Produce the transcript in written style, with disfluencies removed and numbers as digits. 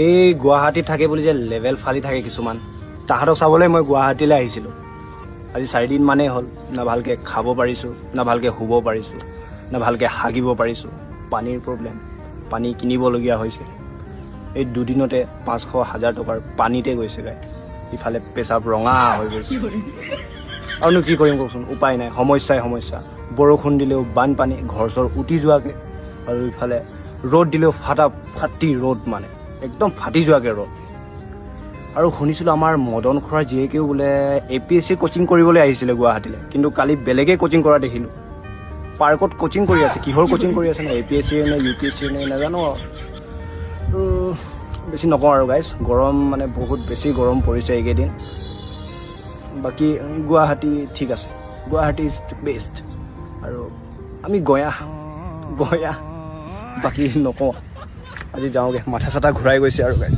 এই গুৱাহাটীত থাকে বুলি যে লেভেল ফালি থাকে কিছুমান, তাহাঁতক চাবলৈ মই গুৱাহাটীলৈ আহিছিলোঁ। আজি 4 দিন মানেই হ'ল, না ভালকৈ খাব পাৰিছোঁ, না ভালকৈ শুব পাৰিছোঁ, না ভালকৈ হাগিব পাৰিছোঁ। পানীৰ প্ৰব্লেম, পানী কিনিবলগীয়া হৈছে। এই 2 দিনতে 500-1000 টকাৰ পানীতে গৈছে গাই। ইফালে পেচাব ৰঙা হৈ গৈছে। আৰুনো কি কৰিম কওকচোন, উপায় নাই, সমস্যাই সমস্যা। বৰষুণ দিলেও বানপানী, ঘৰ চৰ উটি যোৱাকৈ, আৰু ইফালে ৰ'দ দিলেও ফাটি ৰ'দ, মানে একদম ফাটি যোৱাকৈ ৰ'দ। আৰু শুনিছিলোঁ আমাৰ মদন খুৰাৰ জীয়েকেও বোলে APSC কোচিং কৰিবলৈ আহিছিলে গুৱাহাটীলৈ, কিন্তু কালি বেলেগেই কোচিং কৰা দেখিলোঁ। পাৰ্কত কোচিং কৰি আছে, কিহৰ কোচিং কৰি আছে নে APSC নে UPSC নে নাজানো। আৰু বেছি নকওঁ আৰু গাইজ, গৰম মানে বহুত বেছি গৰম পৰিছে এইকেইদিন। বাকী গুৱাহাটী ঠিক আছে, গুৱাহাটী ইজ বেষ্ট। আৰু আমি গঞা, বাকী নকওঁ। আজি যাওঁগৈ, মাথা চাথা ঘূৰাই গৈছে আৰু গাইজ।